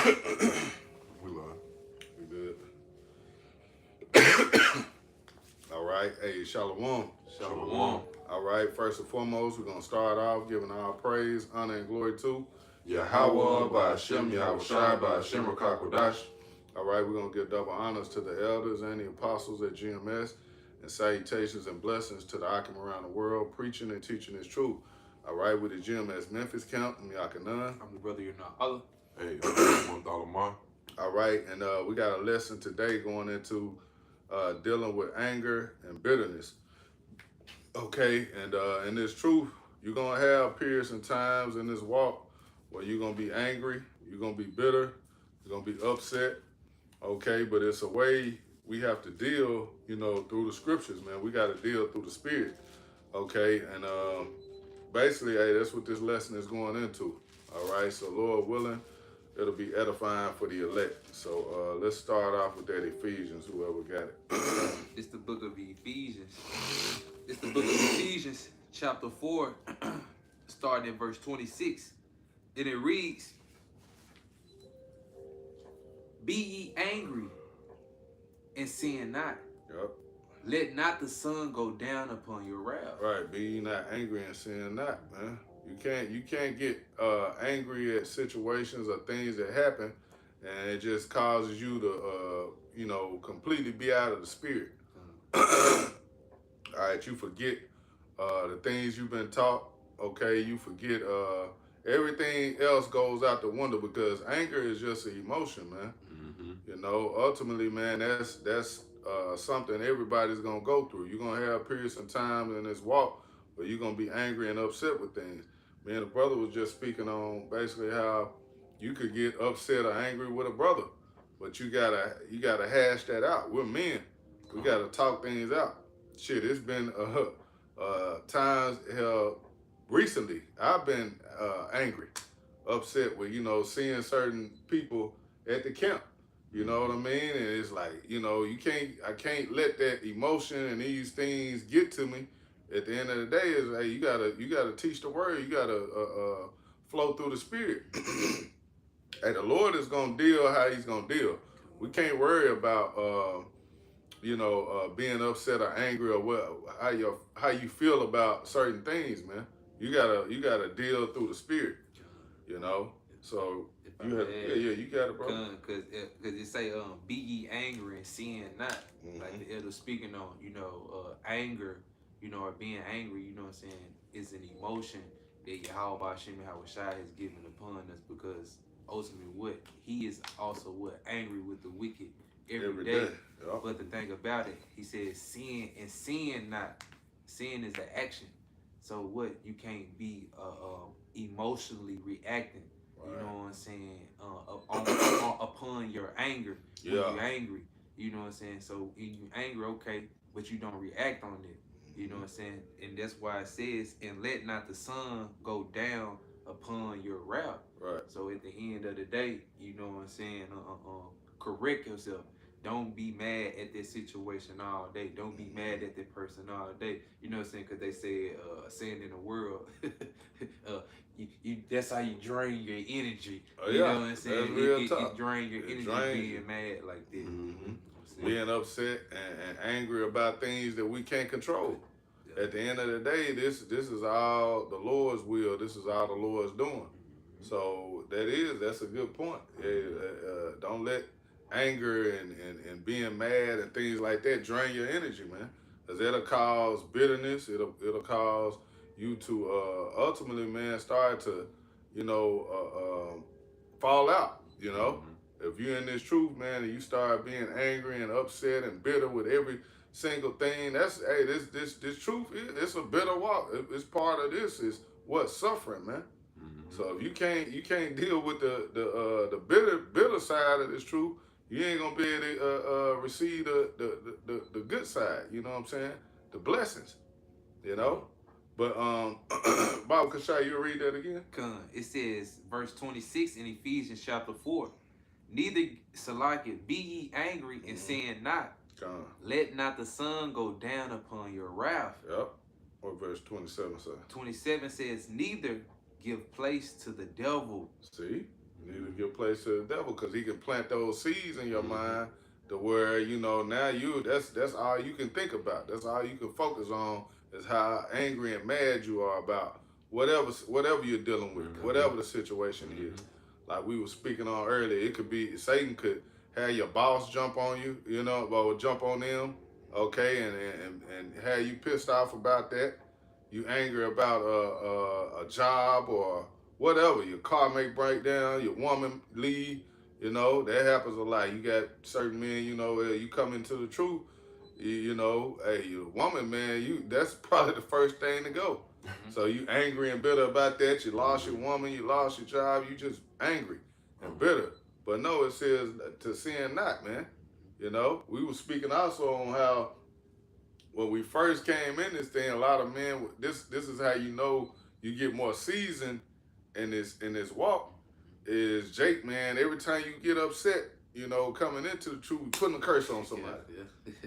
We love. We good. All right. Hey, Shalom. Shalom. All right. First and foremost, we're going to start off giving all praise, honor, and glory to Yahweh by Hashem, Yahweh Shai by Hashem, Rakakwadash. All right. We're going to give double honors to the elders and the apostles at GMS, and salutations and blessings to the Akim around the world, preaching and teaching His truth. All right. With the GMS Memphis camp, I'm Yakanan. I'm the brother you're not. Allah. Hey, I'm $1 All right. And we got a lesson today going into dealing with anger and bitterness. Okay, and in this truth, you're gonna have periods and times in this walk where you're gonna be angry, you're gonna be bitter, you're gonna be upset. Okay, but it's a way we have to deal, through the scriptures, man. We got to deal through the spirit. Okay, and basically, hey, that's what this lesson is going into. All right, so Lord willing, it'll be edifying for the elect. So let's start off with that Ephesians, whoever got it. It's the book of Ephesians. It's the book of Ephesians, chapter 4, starting at verse 26. And it reads, "Be ye angry, and sin not. Yep. Let not the sun go down upon your wrath." Right, be ye not angry and sin not, man. You can't get angry at situations or things that happen, and it just causes you to completely be out of the spirit. All right, you forget the things you've been taught. Okay, you forget everything else goes out the window because anger is just an emotion, man. Ultimately, man, that's something everybody's gonna go through. You're gonna have periods and times in this walk where you're gonna be angry and upset with things. Me and the brother was just speaking on basically how you could get upset or angry with a brother, but you gotta hash that out. We're men. We gotta talk things out. Shit, it's been times recently I've been angry, upset with seeing certain people at the camp. You know what I mean? And it's like I can't let that emotion and these things get to me. At the end of the day, is hey, you gotta teach the word. You gotta flow through the spirit. Hey, the Lord is gonna deal how He's gonna deal. We can't worry about being upset or angry or how you feel about certain things, man. You gotta deal through the spirit, So you got it, bro. Cause it say be ye angry and sin not. Like the elder speaking on, anger, or being angry, you know what I'm saying, is an emotion that Yahweh Hashem Shai has given upon us because ultimately what he is also angry with the wicked every day. Yep. But the thing about it, he says sin and sin not. Sin is an action. So what you can't be emotionally reacting. Right. You know what I'm saying? Upon your anger. When you're angry. You know what I'm saying? So when you're angry, okay, but you don't react on it. You know what I'm saying? And that's why it says, and let not the sun go down upon your wrath. Right. So at the end of the day, you know what I'm saying? Correct yourself. Don't be mad at that situation all day. Don't be mad at that person all day. You know what I'm saying? Because they say, saying in the world, that's how you drain your energy. You know what I'm saying? It drain your energy being mad like that. Being upset and angry about things that we can't control. Yeah. At the end of the day, this is all the Lord's will. This is all the Lord's doing. So that's a good point. Don't let anger and being mad and things like that drain your energy, man. Because it'll cause bitterness. It'll cause you to ultimately, man, start to, fall out, If you're in this truth, man, and you start being angry and upset and bitter with every single thing, this truth, it's a bitter walk. It's part of this is what suffering, man. So if you can't deal with the bitter side of this truth, you ain't gonna be able to receive the good side. You know what I'm saying? The blessings, But Bob Kashai, you read that again? It says verse 26 in Ephesians chapter 4. Neither Salakia be ye angry and sin not. Let not the sun go down upon your wrath. Yep. What verse 27 says? 27 says, neither give place to the devil. See? You need to give place to the devil because he can plant those seeds in your mind to where, you know, now that's all you can think about. That's all you can focus on is how angry and mad you are about whatever you're dealing with, whatever the situation is. Like we were speaking on earlier, it could be Satan could have your boss jump on you, you know, or jump on them, okay, and have you pissed off about that. You angry about a job or whatever. Your car may break down, your woman leave, you know, that happens a lot. You got certain men, you know, you come into the truth, you know, hey, your woman, man, that's probably the first thing to go. So you angry and bitter about that. You lost your woman, you lost your job, you just angry and bitter. But no, it says to sin not, man. You know, we were speaking also on how when we first came in this thing, a lot of men, this is how you know you get more seasoned in this walk, is Jake, man, every time you get upset, you know, coming into the truth, putting a curse on somebody.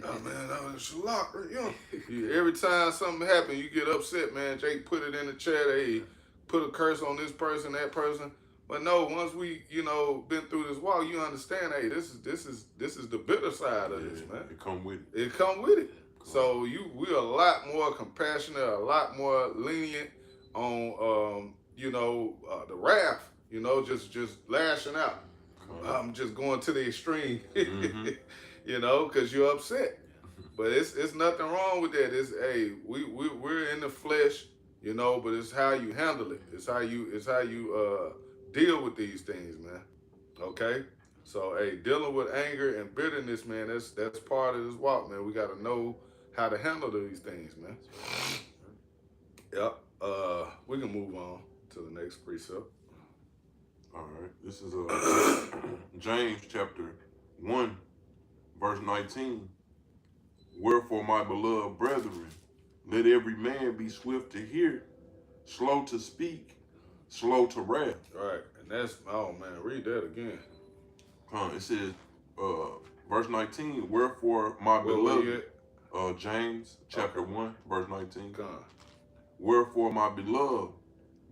Oh man, that was Shalak, you know. Every time something happens, you get upset, man. Jake put it in the chat, hey, put a curse on this person, that person. But no, once we, you know, been through this walk, you understand, hey, this is the bitter side of this, man. It come with it. It come with it. So we're a lot more compassionate, a lot more lenient on you know, the wrath, you know, just lashing out. I'm just going to the extreme, you know, because you're upset. But it's nothing wrong with that. It's, hey, we're in the flesh, you know, but it's how you handle it. It's how you deal with these things, man. Okay? So, hey, dealing with anger and bitterness, man, that's part of this walk, man. We got to know how to handle these things, man. Yep. We can move on to the next precept. All right. This is James chapter 1, verse 19. Wherefore, my beloved brethren, let every man be swift to hear, slow to speak, slow to wrath. Right. And that's, oh man, read that again. It says, verse 19, wherefore, my beloved, James chapter 1, verse 19. Wherefore, my beloved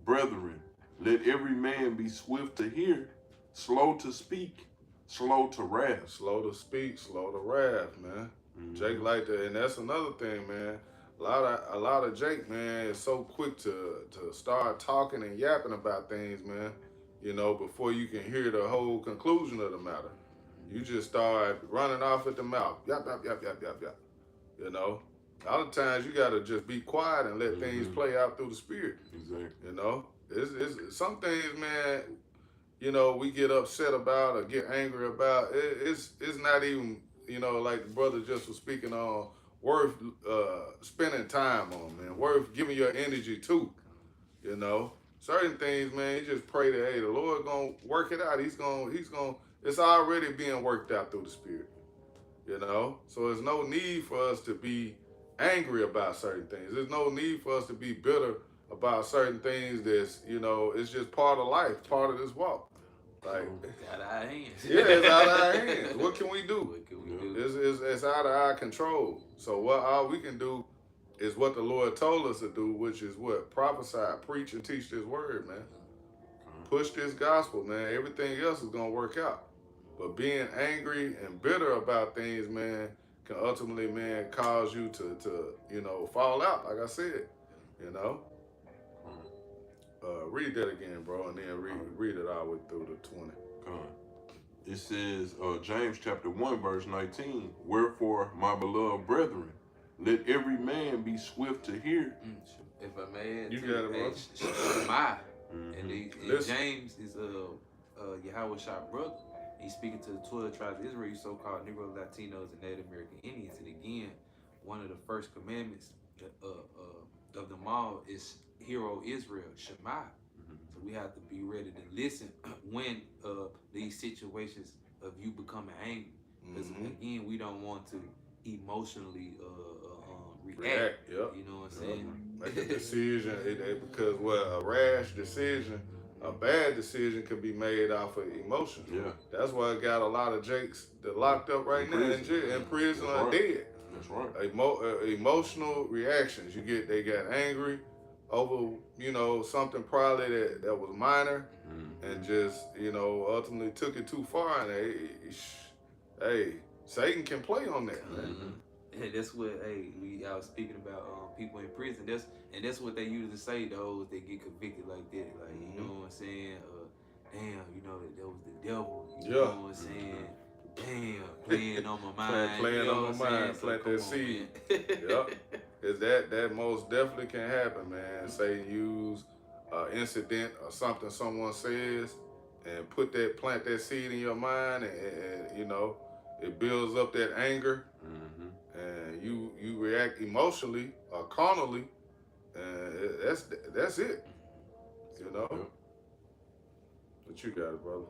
brethren, let every man be swift to hear, slow to speak, slow to wrath. Slow to speak, slow to wrath, man. Jake like that, and that's another thing, man. A lot of Jake, man, is so quick to start talking and yapping about things, man. You know, before you can hear the whole conclusion of the matter, you just start running off at the mouth, yap yap yap yap yap yap. You know, a lot of times you gotta just be quiet and let things play out through the spirit. Exactly. You know, it's some things, man. You know, we get upset about or get angry about. It's not even, you know, like the brother just was speaking on, worth spending time on, man. Worth giving your energy to. You know, certain things, man. You just pray that, hey, the Lord gonna work it out. He's gonna. It's already being worked out through the spirit. You know, so there's no need for us to be angry about certain things. There's no need for us to be bitter about certain things. That's, you know, it's just part of life, part of this walk. Like, out of our hands. Yeah, it's out of our hands. What can we do? What can we do? It's out of our control. So what all we can do is what the Lord told us to do, which is what? Prophesy, preach, and teach this word, man. Push this gospel, man. Everything else is gonna work out. But being angry and bitter about things, man, can ultimately, man, cause you to you know, fall out, like I said, you know. Read that again, bro, and then read it all the way through the 20. It says, James chapter 1, verse 19, wherefore, my beloved brethren, let every man be swift to hear. If I may add, you got it, bro. Shema. And James is Yahweh Shah brother. He's speaking to the 12 tribes of Israel, you so-called Negro, Latinos, and Native American Indians. And again, one of the first commandments of them all is Hear, O Israel, Shema. So we have to be ready to listen when these situations of you becoming angry. Because again, we don't want to emotionally react. Yep. You know what I'm saying? Make a decision, because a rash decision, a bad decision can be made off of emotion. Yeah. That's why I got a lot of Jakes that locked up right now in prison or dead. That's right. Emotional reactions. They got angry over, you know, something probably that was minor, and just, you know, ultimately took it too far. And hey, Satan can play on that, man. And that's what I was speaking about people in prison. That's what they usually say, those that get convicted like that. Like, you know what I'm saying? Damn, you know, that was the devil. You know what I'm saying? Damn, playing on my mind. Playing you know on my mind, plant that seed. Yep. Cause that most definitely can happen, man. Say use an incident or something someone says and plant that seed in your mind, and you know, it builds up that anger, and you react emotionally or carnally, and that's it. You know. Yep. But you got it, brother.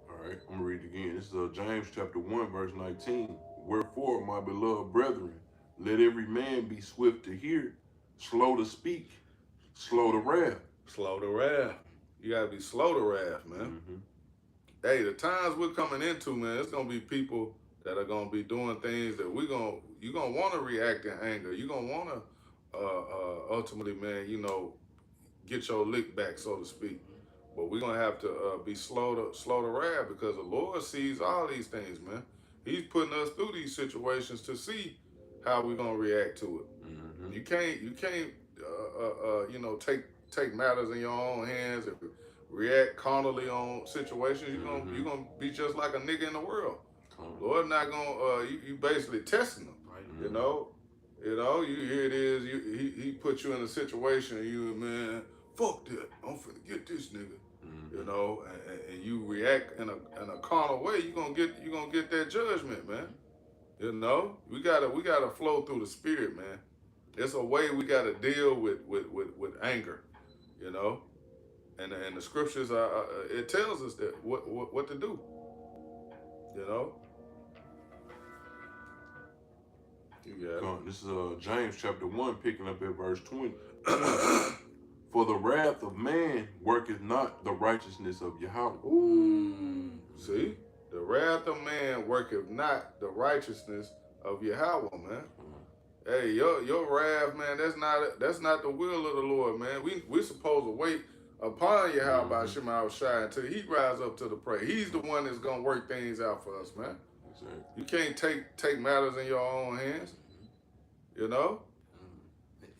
All right, I'm gonna read it again. This is James chapter 1, verse 19. Wherefore, my beloved brethren, let every man be swift to hear, slow to speak, slow to wrath. Slow to wrath. You gotta be slow to wrath, man. Hey, the times we're coming into, man, it's gonna be people that are gonna be doing things that you're gonna want to react in anger. You're gonna want to ultimately, man, you know, get your lick back, so to speak. But we're gonna have to be slow to wrath, because the Lord sees all these things, man. He's putting us through these situations to see how we're gonna react to it. You can't you know, take matters in your own hands and react carnally on situations. You're gonna be just like a nigga in the world. Lord not gonna you basically testing them. You know, here it is. He put you in a situation, and you, man, fuck that, I'm finna get this nigga. You know, and you react in a carnal way, you're gonna get that judgment, man. You know, we gotta flow through the spirit, man. It's a way we gotta deal with anger, you know. And the scriptures it tells us that what to do. You know. You got it. This is James chapter 1, picking up at verse 20. For the wrath of man worketh not the righteousness of Yahweh. See? The wrath of man worketh not the righteousness of Yahweh, man. Hey, your wrath, man, that's not the will of the Lord, man. We're supposed to wait upon Yahweh Shema Shai until he rise up to the prey. He's the one that's gonna work things out for us, man. Exactly. You can't take matters in your own hands. You know?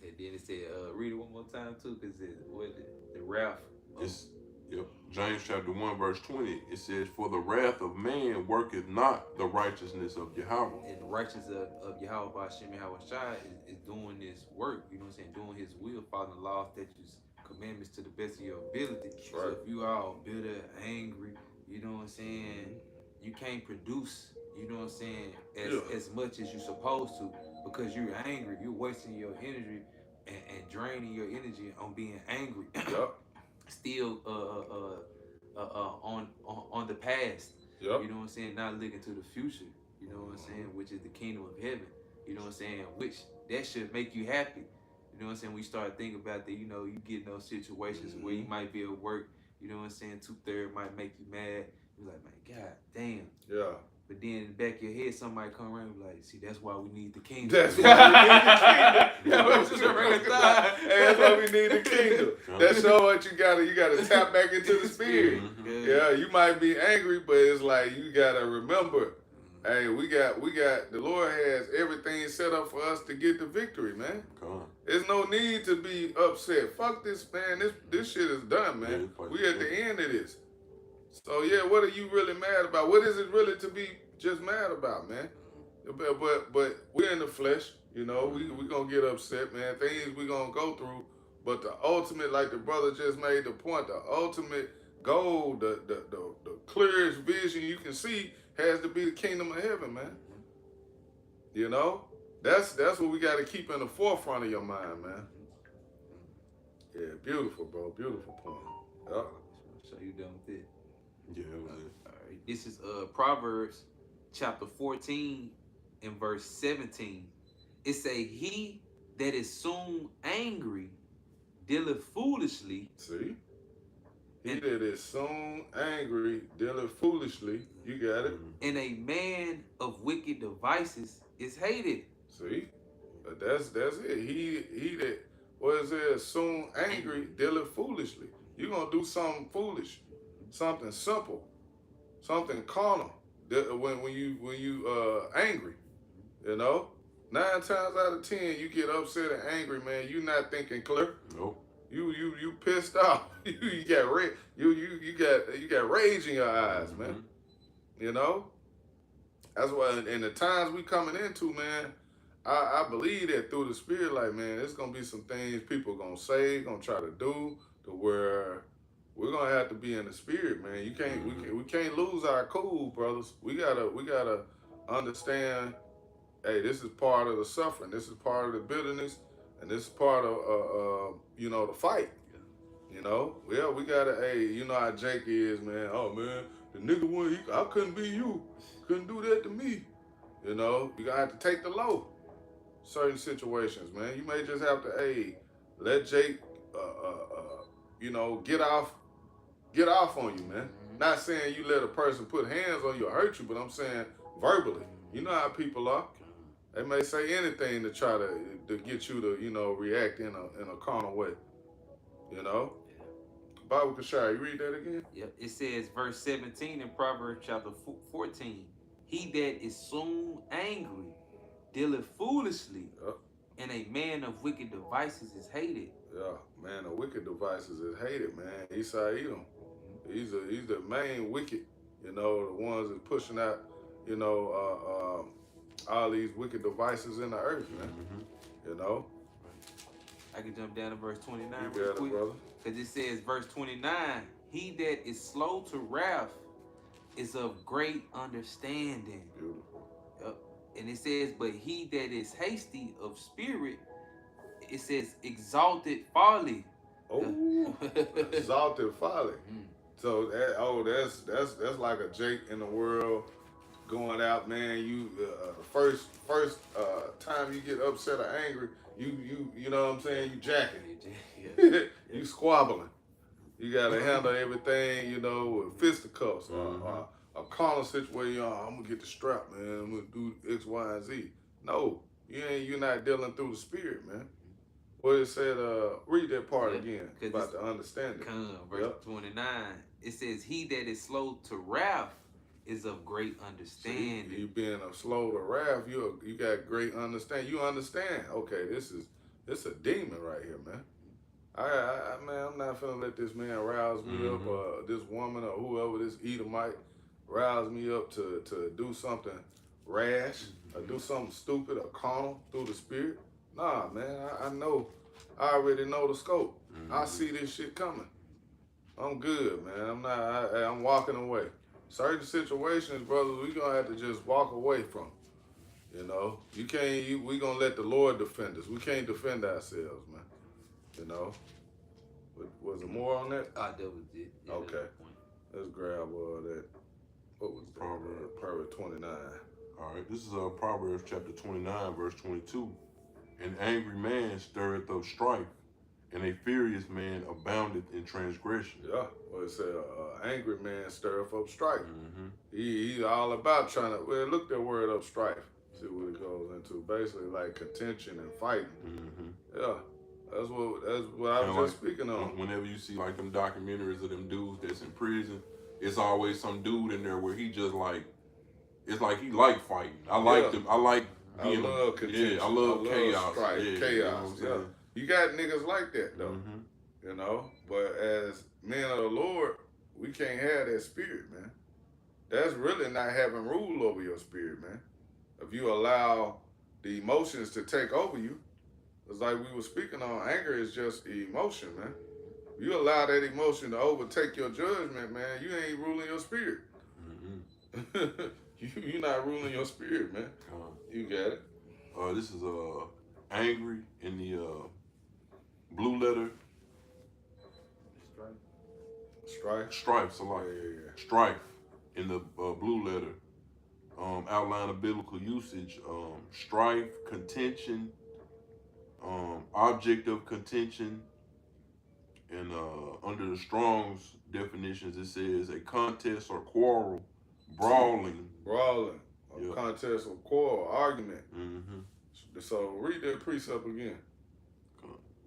And then it said, read it one more time too, because the wrath. Yep. James chapter 1, verse 20. It says, for the wrath of man worketh not the righteousness of Yahweh. And the righteousness of Yahweh by Shem Yahweh Shai is doing this work, you know what I'm saying? Doing his will, following the law, statutes, commandments to the best of your ability. Right. So if you all bitter, angry, you know what I'm saying, you can't produce, you know what I'm saying, as much as you're supposed to, because you're angry. You're wasting your energy and draining your energy on being angry. Yep. Still on the past. Yep. You know what I'm saying? Not looking to the future. You know what I'm saying? Which is the kingdom of heaven. You know what I'm saying? Which that should make you happy. You know what I'm saying? We start thinking about that, you know, you get in those situations where you might be at work, you know what I'm saying, 2/3 might make you mad. You're like, man, God damn. Yeah. But then in the back of your head, somebody come around and be like, see, that's why we need the kingdom. That's why we need the kingdom. That's why we need the kingdom. That's so what you gotta tap back into the spirit. Yeah, you might be angry, but it's like you gotta remember, hey, we got the Lord has everything set up for us to get the victory, man. Come on. There's no need to be upset. Fuck this, man. This shit is done, man. We at the end of this. So yeah, what are you really mad about? What is it really to be just mad about, man? But we're in the flesh, you know. We gonna get upset, man. Things we gonna go through. But the ultimate, like the brother just made the point, the ultimate goal, the clearest vision you can see has to be the kingdom of heaven, man. You know, that's what we got to keep in the forefront of your mind, man. Yeah, beautiful, bro. Beautiful point. Yeah. So you done with it? Yeah, that was it. All right. This is Proverbs chapter 14 and verse 17. It say, he that is soon angry dealeth foolishly. See? He that is soon angry dealeth foolishly. You got it. And a man of wicked devices is hated. See? But that's it. He that soon angry dealeth foolishly. You're gonna do something foolish. something simple, something carnal. When you angry, you know, 9 times out of 10 you get upset and angry, man. You not thinking clear. Nope. You pissed off. you got you got rage in your eyes, man. You know. That's why in the times we coming into, man, I believe that through the Spirit, like, man, there's gonna be some things people gonna say, gonna try to do, to where we're gonna have to be in the Spirit, man. You can't we can't lose our cool, brothers. We gotta understand. Hey, this is part of the suffering. This is part of the bitterness, and this is part of you know, the fight. You know, well, we gotta. Hey, you know how Jake is, man. Oh man, the nigga I couldn't be you. Couldn't do that to me. You know, you gotta have to take the low. Certain situations, man. You may just have to, hey, let Jake, you know, get off on you, man. Not saying you let a person put hands on you or hurt you, but I'm saying verbally. You know how people are. They may say anything to try to get you to, you know, react in a carnal way. You know. Bible Kashai, you read that again? Yep. It says, verse 17 in Proverbs chapter 14. He that is soon angry dealeth foolishly, and a man of wicked devices is hated. Yeah, man, of wicked devices is hated, man. Esau Edom. He's the main wicked, you know, the ones that's pushing out, you know, all these wicked devices in the earth, man. You know? I can jump down to verse 29 you real got quick. It, brother. Because it says, verse 29, he that is slow to wrath is of great understanding. Beautiful. Yep. And it says, but he that is hasty of spirit, it says, exalted folly. Oh, exalted folly. So that's like a Jake in the world going out, man. You first time you get upset or angry, you know what I'm saying, you jacking. You squabbling. You gotta handle everything, you know, with fisticuffs or a carnal situation. I'm gonna get the strap, man. I'm gonna do X, Y, and Z. No, you're not dealing through the Spirit, man. What it said, read that part again about the understanding. Verse 29, it says, he that is slow to wrath is of great understanding. See, you being slow to wrath, you got great understanding. You understand, okay, this a demon right here, man. Man, I'm not finna let this man rouse me up, or this woman or whoever, this Edomite, rouse me up to do something rash or do something stupid or carnal through the Spirit. Nah, man, I already know the scope. I see this shit coming. I'm good, man. I'm walking away. Certain situations, brothers, we gonna have to just walk away from. You know, we gonna let the Lord defend us. We can't defend ourselves, man. You know. Was there more on that? That was it. Yeah, okay. Let's grab that. What was that? Proverbs 29. All right, this is Proverbs chapter 29, verse 22. An angry man stirreth up strife, and a furious man aboundeth in transgression. Yeah, well, it said angry man stirreth up strife. He's all about trying to, well, look that word up, strife. See what it goes into. Basically like contention and fighting. Yeah, that's what I was just speaking on. Whenever you see like them documentaries of them dudes that's in prison, it's always some dude in there where he just like, it's like he like fighting. I like being, I love contention. Yeah, I love chaos. Strife, yeah, chaos. You know you got niggas like that though. You know, but as men of the Lord, we can't have that spirit, man. That's really not having rule over your spirit, man. If you allow the emotions to take over you, it's like we were speaking on, anger is just emotion, man. If you allow that emotion to overtake your judgment, man, you ain't ruling your spirit. You're not ruling your spirit, man. You got it. This is angry in the blue letter. Strife. So like strife in the blue letter. Outline of biblical usage. Strife, contention, object of contention, and under the Strong's definitions, it says a contest or quarrel, brawling, a contest or quarrel, argument. So read that precept again.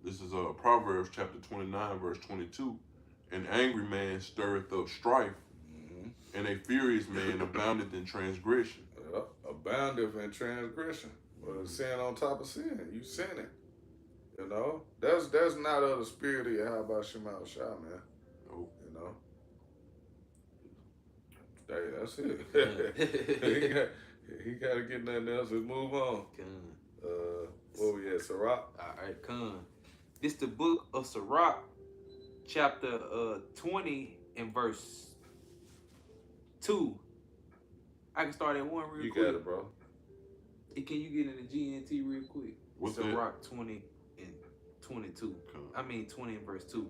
This is Proverbs chapter 29, verse 22. An angry man stirreth up strife, and a furious man aboundeth in transgression. Aboundeth in transgression. Well, sin on top of sin. You sinning. You know? That's not of the spirit of Yahweh Shema Shah, man. Nope. You know? Hey, that's it. he got to get nothing else and move on. Where we at, Sirach? All right, come. This the book of Sirach, chapter 20 and verse 2. I can start at 1 real quick. You got it, bro. Can you get in the GNT real quick? What's Sirach 20 and 22. I mean 20 and verse 2.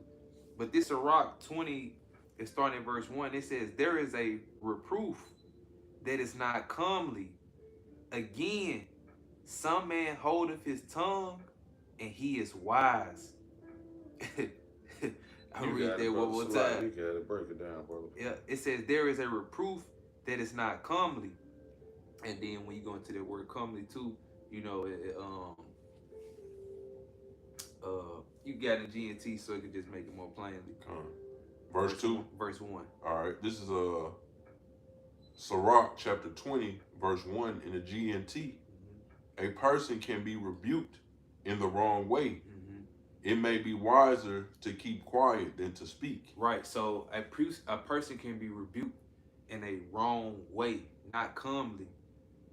But this Sirach 20 is starting in verse 1. It says, there is a reproof that is not comely. Again, some man holdeth his tongue, and he is wise. I'll read that one more time. You got to break it down, brother. Yeah, it says, there is a reproof that is not comely. And then when you go into the word comely too, you know, you got in GNT so you can just make it more plainly. Verse 2. Verse 1. All right. This is Sirach chapter 20, verse 1 in the GNT. A person can be rebuked in the wrong way. It may be wiser to keep quiet than to speak. Right. So a person can be rebuked in a wrong way, not comely.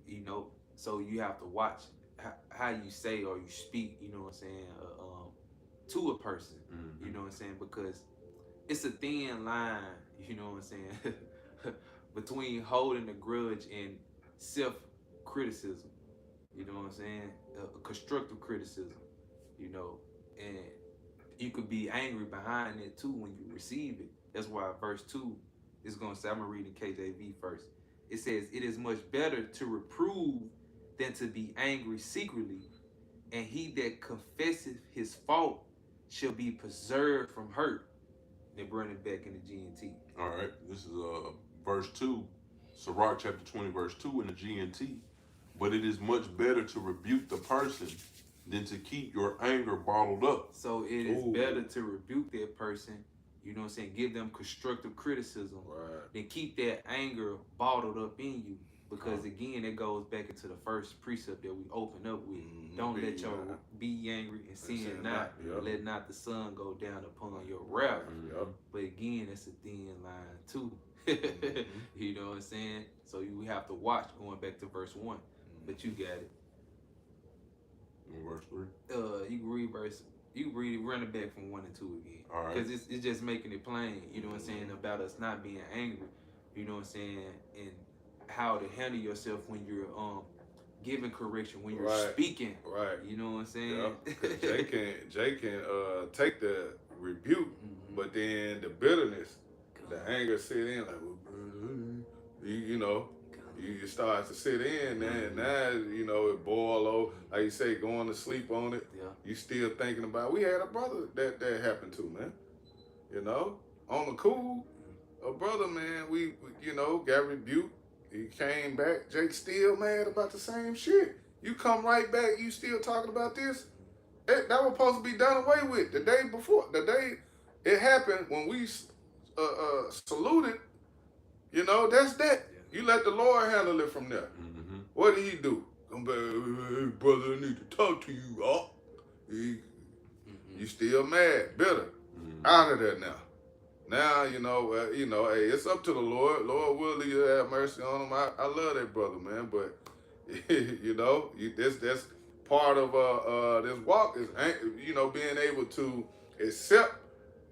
You know, so you have to watch how you say or you speak, you know what I'm saying, to a person, you know what I'm saying, because it's a thin line, you know what I'm saying, between holding a grudge and self-criticism, you know what I'm saying, constructive criticism, you know, and you could be angry behind it too when you receive it. That's why verse 2 is going to say, I'm going to read in KJV first. It says, it is much better to reprove than to be angry secretly, and he that confesseth his fault shall be preserved from hurt. Then bring it back in the GNT. All right, this is verse 2, Sirach chapter 20, verse 2 in the GNT. But it is much better to rebuke the person than to keep your anger bottled up. So it is better to rebuke that person, you know what I'm saying, give them constructive criticism, than keep that anger bottled up in you. Because again, it goes back into the first precept that we open up with. Don't let your be angry and sin not. Let not the sun go down upon your wrath. But again, it's a thin line too. You know what I'm saying? So you have to watch going back to verse 1. But you got it. Verse 3. You can read run it back from 1 and 2 again. All right. Because it's just making it plain, you know what I'm saying, about us not being angry, you know what I'm saying, and how to handle yourself when you're giving correction, when you're speaking. You know what I'm saying? Jay can take the rebuke, but then the bitterness, the anger sit in like, you know, you start to sit in, and now, you know, it boil over, like you say, going to sleep on it. You still thinking about it. We had a brother that happened to, man. You know, on the cool, a brother, man, we you know, got rebuked. He came back. Jake still mad about the same shit. You come right back, you still talking about this? That was supposed to be done away with the day before. The day it happened, when we saluted, you know, that's that. You let the Lord handle it from there. What did he do? Come back, hey, brother, I need to talk to you. You still mad, bitter. Out of there now. Now, you know, hey, it's up to the Lord. Lord will have mercy on him. I love that brother, man. But, you know, that's part of this walk is, you know, being able to accept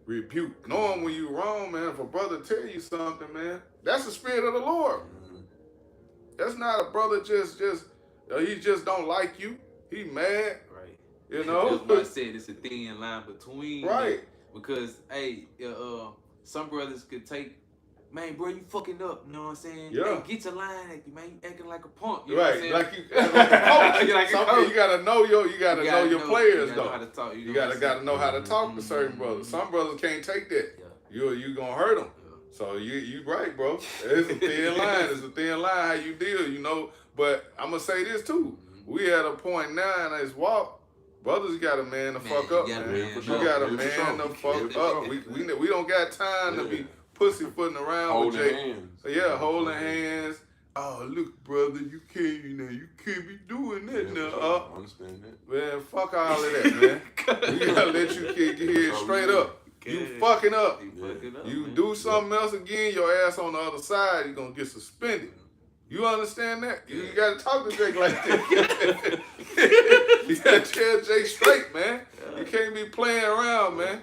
rebuke. Knowing when you're wrong, man, if a brother tell you something, man, that's the spirit of the Lord. That's not a brother he just don't like you. He mad. Right. You know? That's why I said it's a thin line between. Right. Because, hey, some brothers could take, man, bro, you fucking up, you know what I'm saying? Yeah. Hey, get your line at you, man. You acting like a punk. You right. Know what I'm like a coach. You gotta know your players, you though. Know how to talk, you gotta know how to talk to certain brothers. Some brothers can't take that. You gonna hurt them. So you right, bro. It's a thin line. It's a thin line how you deal, you know. But I'm gonna say this too. We at a point now in this walk, Brothers, you got to man the fuck up, man. You got to man the fuck up. We don't got time to be pussyfooting around holding with Jay. hands. Yeah, holding hands. Oh, look, brother, you can't be doing that now. I understand that. Man, fuck all of that, man. We gotta let you get here straight up. You fucking up. You do something else again, your ass on the other side, you're gonna get suspended. You understand that? You gotta talk to Jake like that. You gotta tell Jake straight, man. You can't be playing around, man.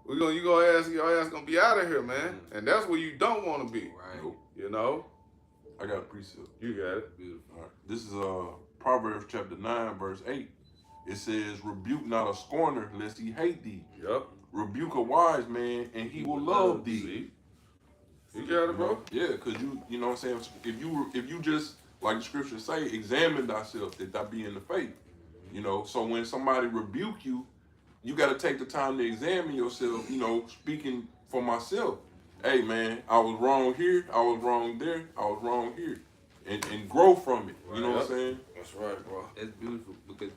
Your ass gonna be out of here, man. And that's where you don't want to be. Right. You know. I got a precept. You got it. Beautiful. All right. This is Proverbs chapter 9, verse 8. It says, "Rebuke not a scorner, lest he hate thee. Yep. Rebuke a wise man, and he will love thee." See? You got it, bro. Yeah, because you know what I'm saying? If you just, like the scriptures say, examine thyself, that thou be in the faith. You know, so when somebody rebuke you, you got to take the time to examine yourself, you know, speaking for myself. Hey, man, I was wrong here, I was wrong there, I was wrong here. And grow from it. You know what I'm saying? That's right, bro. That's beautiful because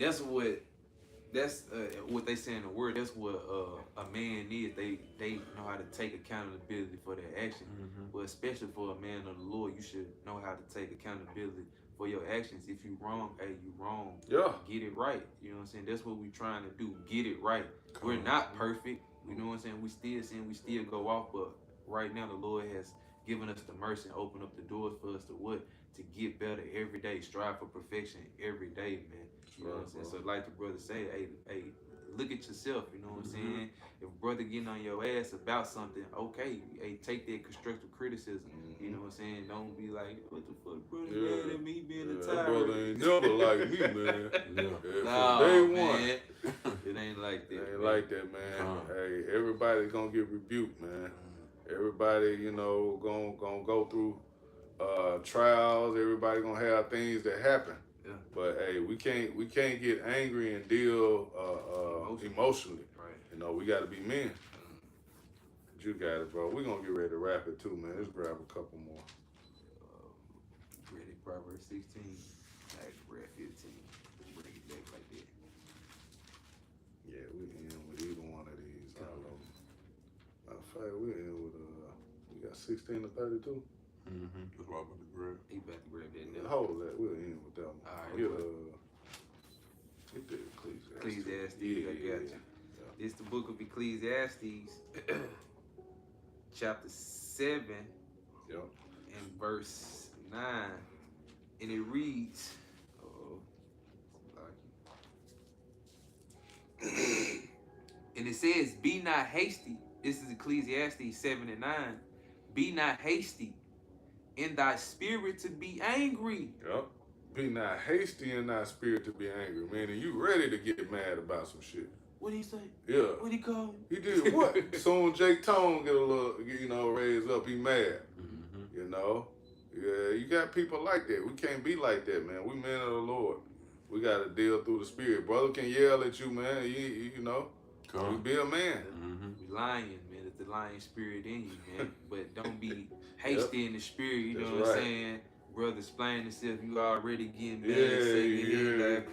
that's what they say in the word. That's what a man is. They know how to take accountability for their action. But especially for a man of the Lord, you should know how to take accountability for your actions. If you wrong, hey, you wrong. Yeah. Get it right. You know what I'm saying? That's what we're trying to do. Get it right. We're not perfect. You know what I'm saying? We still sin, we still go off, but right now the Lord has given us the mercy and opened up the doors for us to what? To get better every day. Strive for perfection every day, man. You know what I'm saying? So like the brother say, hey, look at yourself, you know what I'm saying? If brother getting on your ass about something, okay, hey, take that constructive criticism. You know what I'm saying? Don't be like, what the fuck, brother, mad at me being a tyrant. That brother ain't never like me, man. Nah, from day man. one. It ain't like that. It ain't like that, man. Hey, everybody's gonna get rebuked, man. Everybody, you know, gonna go through trials. Everybody gonna have things that happen. Yeah. But hey, we can't get angry and deal emotionally. Right. You know, we gotta be men. But you got it, bro. We're gonna get ready to wrap it too, man. Let's grab a couple more. Ready, Proverbs 16, like read 15. Bring it back like that. Yeah, we in with either one of these. All of them. Matter of fact, we in with we got 16 to 32. That's what I'm about to grab. He about to grab that now. Hold that. We'll end with that one. All right. Get the Ecclesiastes. Ecclesiastes, Yeah, I got you. It's the book of Ecclesiastes, chapter 7, Yep. and verse 9. And it reads, and it says, be not hasty. This is Ecclesiastes 7 and 9. Be not hasty in thy spirit to be angry. Yep. Be not hasty in thy spirit to be angry, man. And you ready to get mad about some shit. What did he say? Yeah. What did he call him? He did what? Soon Jake Tone get a little, you know, raised up, he mad. You know? Yeah, you got people like that. We can't be like that, man. We men of the Lord. We got to deal through the spirit. Brother can yell at you, man. You know? You be a man. Be lying, man. It's the lying spirit in you, man. But don't be hasty in the spirit, you know what I'm saying? Brother, explain yourself. You already getting mad.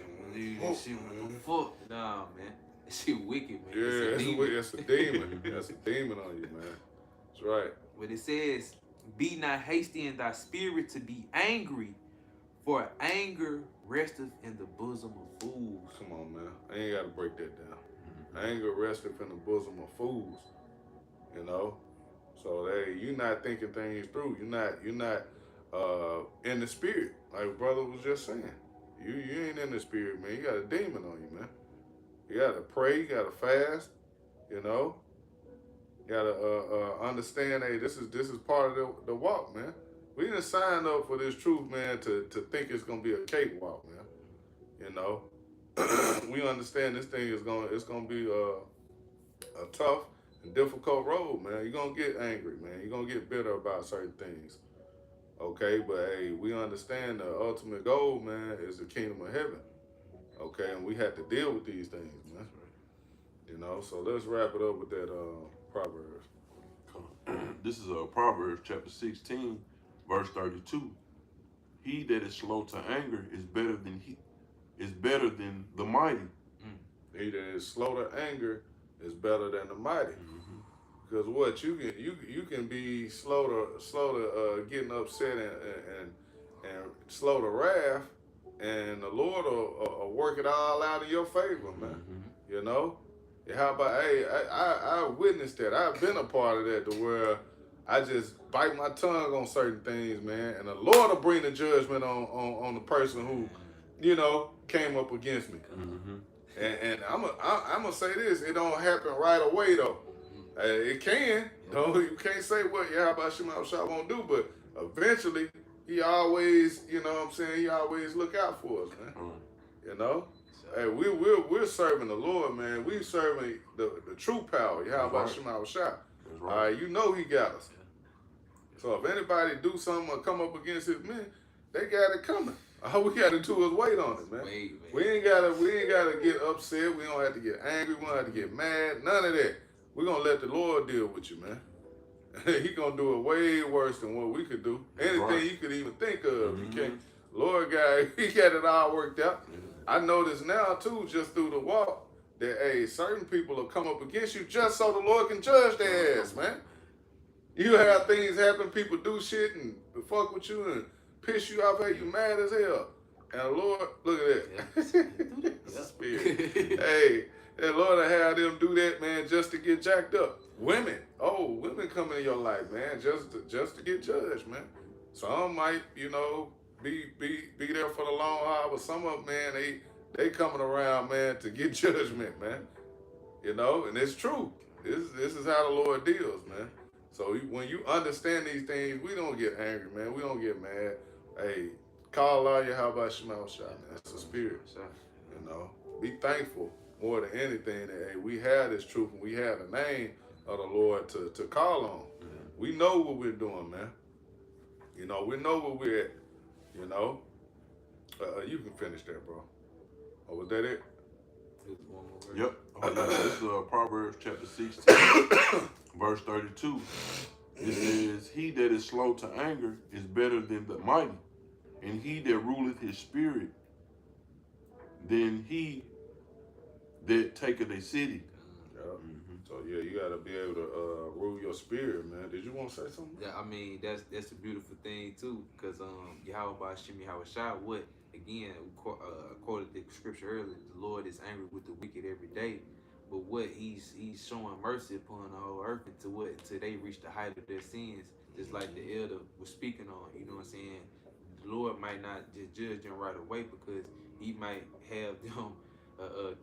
Like, shit, what the fuck? Nah, man. That shit wicked, man. Yeah, that's a demon. That's a demon on you, man. That's right. But it says, be not hasty in thy spirit to be angry, for anger resteth in the bosom of fools. Come on, man. I ain't got to break that down. Anger resteth in the bosom of fools. You know? So, hey, you're not thinking things through. You're not in the spirit, like brother was just saying. You ain't in the spirit, man. You got a demon on you, man. You gotta pray, you gotta fast, you know. You gotta understand, hey, this is part of the walk, man. We didn't sign up for this truth, man, to think it's gonna be a cakewalk, man. You know. We understand this thing it's gonna be a tough and difficult road, man. You're gonna get angry, man. You're gonna get bitter about certain things. Okay, but hey, we understand the ultimate goal, man, is the kingdom of heaven. Okay, and we have to deal with these things, man. You know, so let's wrap it up with that Proverbs. This is Proverbs chapter 16, verse 32. He that is slow to anger is better than is better than the mighty. He that is slow to anger is better than the mighty. Because what you can be slow to getting upset and slow to wrath, and the Lord will work it all out in your favor, man. You know. How about, hey, I witnessed that. I've been a part of that, to where I just bite my tongue on certain things, man, and the Lord will bring the judgment on the person who, you know, came up against me. And I'm gonna say this: it don't happen right away though. It can. No, you can't say what Yahweh Shema Shah won't do, but eventually he always, you know what I'm saying, he always look out for us, man. You know? Hey, we're serving the Lord, man. We serving the true power, Yahweh Shema Shah. All right, you know he got us. So if anybody do something or come up against his men, they got it coming. All we gotta do is wait on it, man. We ain't gotta get upset. We don't have to get angry. We don't have to get mad. None of that. We're gonna let the Lord deal with you, man. He gonna do it way worse than what we could do. Anything you could even think of. He can't. Lord God, he got it all worked out. I notice now too, just through the walk, that hey, certain people will come up against you just so the Lord can judge their ass, man. You have things happen, people do shit and fuck with you and piss you off, hey, you mad as hell. And the Lord, look at that. Spirit. Hey, the Lord will have them do that, man, just to get jacked up. Women come into your life, man, just to get judged, man. Some might, you know, be there for the long haul, but some of them, man, they coming around, man, to get judgment, man. You know, and it's true. This is how the Lord deals, man. So when you understand these things, we don't get angry, man. We don't get mad. Hey, call Allah Yahweh Shema Shah, man. It's a spirit. You know, be thankful more than anything that hey, we have this truth and we have the name of the Lord to call on. We know what we're doing, man. You know, we know where we're at. You know, you can finish that, bro. Oh, was that it? Yep. This is Proverbs chapter 16, verse 32. It says, "He that is slow to anger is better than the mighty, and he that ruleth his spirit than he that taketh a city." So yeah, you gotta be able to rule your spirit, man. Did you want to say something? Yeah, I mean that's a beautiful thing too, because Yahweh Hashem Yahweh Shah, what again quoted the scripture earlier, the Lord is angry with the wicked every day, but what he's showing mercy upon the whole earth until they reach the height of their sins, just like the elder was speaking on. You know what I'm saying? The Lord might not just judge them right away, because he might have them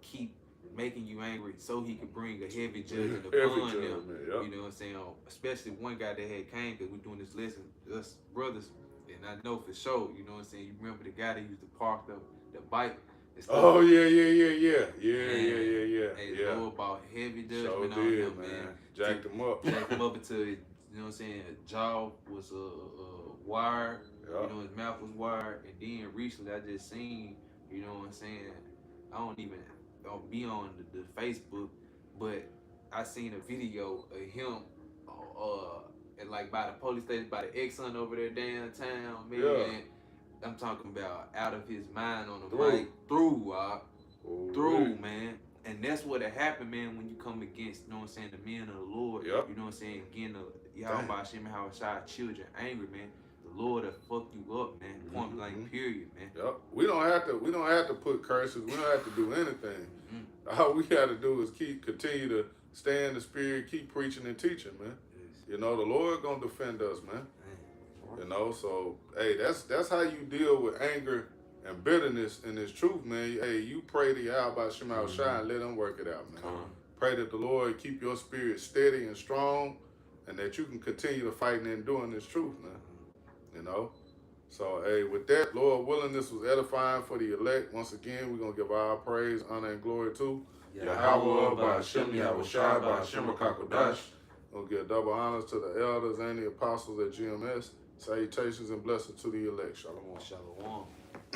keep making you angry so he could bring a heavy judgment upon them. Yep. You know what I'm saying? Especially one guy that had came, because we're doing this lesson, us brothers, and I know for sure, you know what I'm saying? You remember the guy that used to park the bike and stuff? Oh, yeah. Hey, Lord about heavy judgment So on did, him, man. Jacked him up. Jacked him up until, you know what I'm saying, his jaw was wired, Yep. you know, his mouth was wired, and then recently I just seen, you know what I'm saying, I don't even be on the Facebook, but I seen a video of him and like by the police station, by the Exxon over there downtown, man. Yeah. I'm talking about out of his mind on the bike, through, man. And that's what happened, man, when you come against, you know what I'm saying, the men of the Lord. Yep. You know what I'm saying, again, Yahweh Hashem Yahweh children angry, man. The Lord will fuck you up, man. Point blank, period, man. Yep. We don't have to put curses. We don't have to do anything. All we got to do is continue to stay in the spirit, keep preaching and teaching, man. You know, the Lord gonna defend us, man. You know, so hey, that's how you deal with anger and bitterness in this truth, man. Hey, you pray to Yahweh Shema Shah and let him work it out, man. Pray that the Lord keep your spirit steady and strong, and that you can continue to fight and enduring this truth, man. You know? So, hey, with that, Lord willing, this was edifying for the elect. Once again, we're going to give our praise, honor, and glory to Yahweh, by Hashem, Yahweh Shai, by Hashem, HaKakodash. We'll give double honors to the elders and the apostles at GMS. Salutations and blessings to the elect. Shalom. Shalom.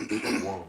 Shalom.